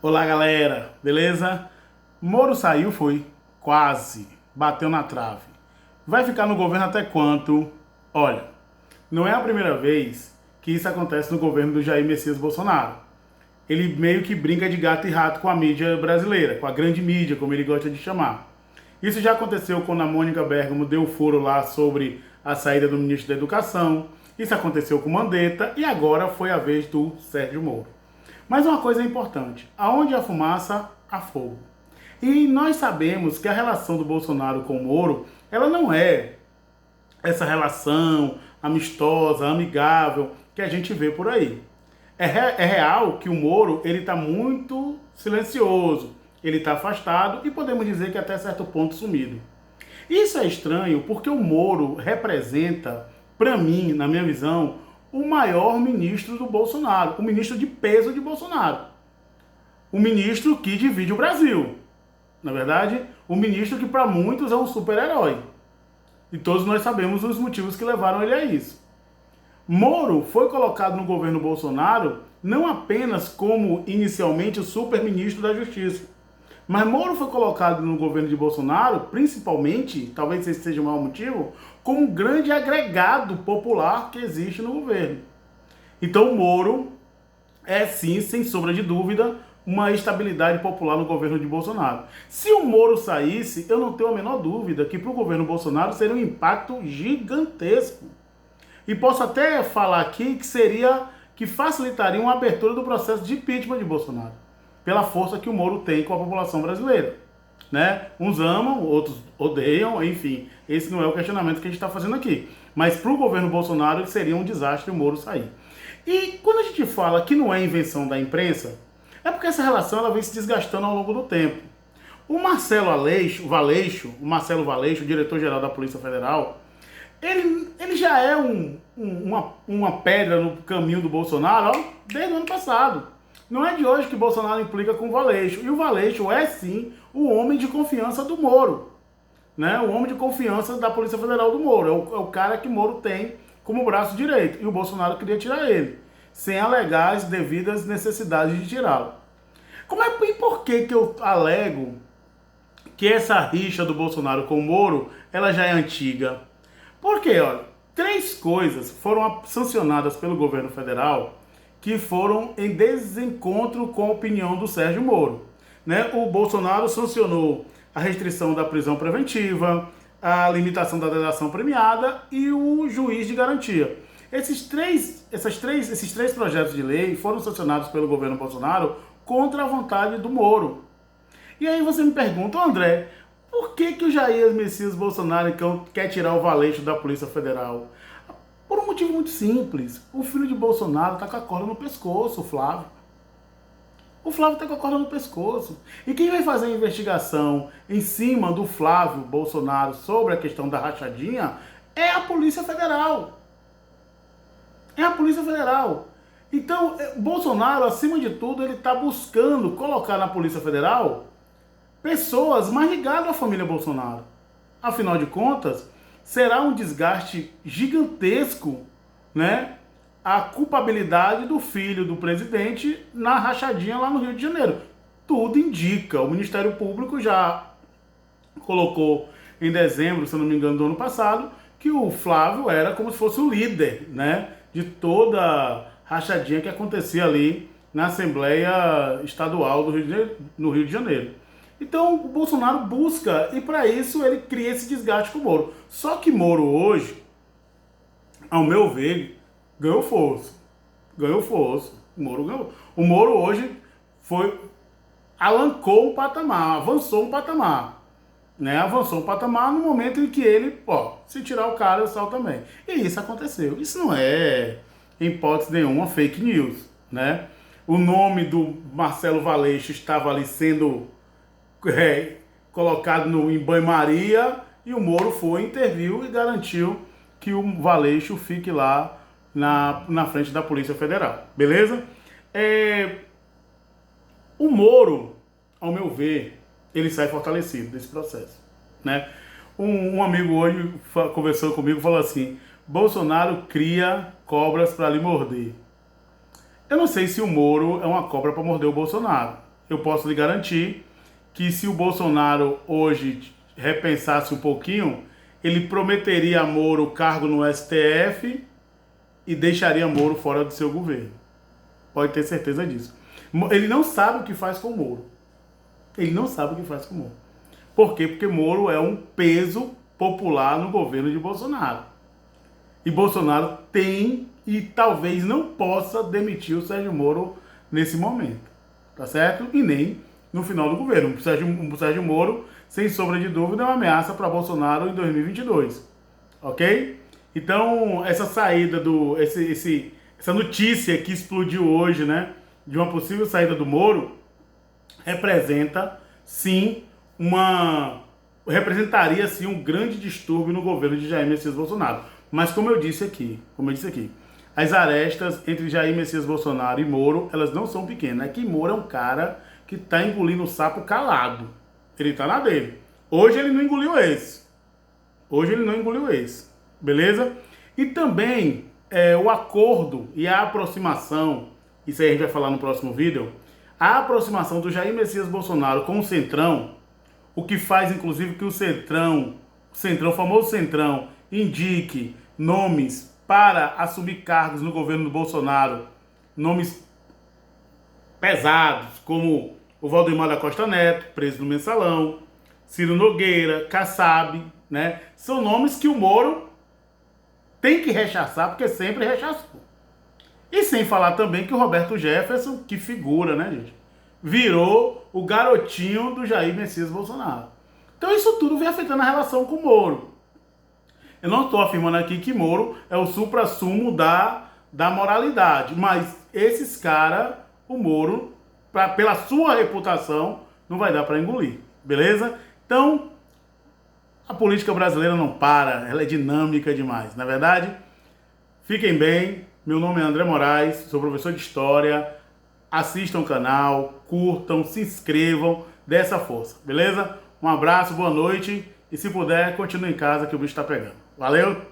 Olá, galera, beleza? Moro saiu, foi quase, bateu na trave. Vai ficar no governo até quanto? Olha, não é a primeira vez que isso acontece no governo do Jair Messias Bolsonaro. Ele meio que brinca de gato e rato com a mídia brasileira, com a grande mídia, como ele gosta de chamar. Isso já aconteceu quando a Mônica Bergamo deu furo lá sobre a saída do ministro da Educação. Isso aconteceu com o Mandetta e agora foi a vez do Sérgio Moro. Mas uma coisa é importante, aonde há fumaça, há fogo. E nós sabemos que a relação do Bolsonaro com o Moro, ela não é essa relação amistosa, amigável, que a gente vê por aí. É real que o Moro, ele está muito silencioso, ele está afastado e podemos dizer que até certo ponto sumido. Isso é estranho porque o Moro representa, para mim, na minha visão, o maior ministro do Bolsonaro, o ministro de peso de Bolsonaro. O ministro que divide o Brasil. Na verdade, o ministro que para muitos é um super-herói. E todos nós sabemos os motivos que levaram ele a isso. Moro foi colocado no governo Bolsonaro não apenas como inicialmente o super-ministro da Justiça, mas Moro foi colocado no governo de Bolsonaro, principalmente, talvez esse seja o maior motivo, como um grande agregado popular que existe no governo. Então Moro é sim, sem sombra de dúvida, uma estabilidade popular no governo de Bolsonaro. Se o Moro saísse, eu não tenho a menor dúvida que para o governo Bolsonaro seria um impacto gigantesco. E posso até falar aqui que facilitaria uma abertura do processo de impeachment de Bolsonaro, pela força que o Moro tem com a população brasileira. Né? Uns amam, outros odeiam, enfim, esse não é o questionamento que a gente está fazendo aqui. Mas para o governo Bolsonaro seria um desastre o Moro sair. E quando a gente fala que não é invenção da imprensa, é porque essa relação ela vem se desgastando ao longo do tempo. O Marcelo Valeixo, diretor-geral da Polícia Federal, ele já é uma pedra no caminho do Bolsonaro ó, desde o ano passado. Não é de hoje que Bolsonaro implica com o Valeixo. E o Valeixo é, sim, o homem de confiança do Moro. Né? O homem de confiança da Polícia Federal do Moro. É o cara que Moro tem como braço direito. E o Bolsonaro queria tirar ele, sem alegar as devidas necessidades de tirá-lo. E por que eu alego que essa rixa do Bolsonaro com o Moro, ela já é antiga? Porque, olha, 3 coisas foram sancionadas pelo governo federal que foram em desencontro com a opinião do Sérgio Moro. Né? O Bolsonaro sancionou a restrição da prisão preventiva, a limitação da delação premiada e o juiz de garantia. Esses três projetos de lei foram sancionados pelo governo Bolsonaro contra a vontade do Moro. E aí você me pergunta, André, por que o Jair Messias Bolsonaro quer tirar o Valeixo da Polícia Federal? Por um motivo muito simples. O filho de Bolsonaro está com a corda no pescoço, o Flávio. O Flávio está com a corda no pescoço. E quem vai fazer a investigação em cima do Flávio Bolsonaro sobre a questão da rachadinha é a Polícia Federal. É a Polícia Federal. Então, Bolsonaro, acima de tudo, ele está buscando colocar na Polícia Federal pessoas mais ligadas à família Bolsonaro. Afinal de contas, será um desgaste gigantesco, né, a culpabilidade do filho do presidente na rachadinha lá no Rio de Janeiro. Tudo indica. O Ministério Público já colocou em dezembro, se não me engano, do ano passado, que o Flávio era como se fosse o líder, né, de toda a rachadinha que acontecia ali na Assembleia Estadual no Rio de Janeiro. Então o Bolsonaro busca, e para isso ele cria esse desgaste com o Moro. Só que Moro hoje, ao meu ver, ganhou força. Ganhou força. O Moro ganhou. O Moro hoje alancou um patamar, avançou um patamar. Né? Avançou um patamar no momento em que ele, se tirar o cara, eu salto também. E isso aconteceu. Isso não é, em hipótese nenhuma, fake news. Né? O nome do Marcelo Valeixo estava ali sendo colocado em banho-maria e o Moro foi, interviu e garantiu que o Valeixo fique lá na frente da Polícia Federal. Beleza? O Moro, ao meu ver, ele sai fortalecido desse processo. Né? Um amigo hoje conversou comigo e falou assim: Bolsonaro cria cobras para lhe morder. Eu não sei se o Moro é uma cobra para morder o Bolsonaro. eu posso lhe garantir que se o Bolsonaro hoje repensasse um pouquinho, ele prometeria a Moro cargo no STF e deixaria Moro fora do seu governo. Pode ter certeza disso. Ele não sabe o que faz com o Moro. Ele não sabe o que faz com o Moro. Por quê? Porque Moro é um peso popular no governo de Bolsonaro. E Bolsonaro tem e talvez não possa demitir o Sérgio Moro nesse momento. Tá certo? E nem no final do governo. O Sérgio Moro, sem sombra de dúvida, é uma ameaça para Bolsonaro em 2022. Ok? Então, essa saída essa notícia que explodiu hoje, né, de uma possível saída do Moro, representa, sim, representaria, sim, um grande distúrbio no governo de Jair Messias Bolsonaro. Mas, como eu disse aqui, as arestas entre Jair Messias Bolsonaro e Moro, elas não são pequenas. É que Moro é um cara que está engolindo o sapo calado. Ele está na dele. Hoje ele não engoliu esse. Beleza? E também o acordo e a aproximação, isso aí a gente vai falar no próximo vídeo, a aproximação do Jair Messias Bolsonaro com o Centrão, o que faz inclusive que o famoso Centrão, indique nomes para assumir cargos no governo do Bolsonaro, nomes pesados, como o Valdemar da Costa Neto, preso no Mensalão, Ciro Nogueira, Kassab, né? São nomes que o Moro tem que rechaçar, porque sempre rechaçou. E sem falar também que o Roberto Jefferson, que figura, né, gente, virou o garotinho do Jair Messias Bolsonaro. Então isso tudo vem afetando a relação com o Moro. Eu não estou afirmando aqui que Moro é o suprassumo da moralidade, mas esses caras, o Moro, pela sua reputação, não vai dar para engolir, beleza? Então, a política brasileira não para, ela é dinâmica demais, não é verdade? Fiquem bem, meu nome é André Moraes, sou professor de História, assistam o canal, curtam, se inscrevam, dê essa força, beleza? Um abraço, boa noite e se puder, continue em casa que o bicho está pegando. Valeu!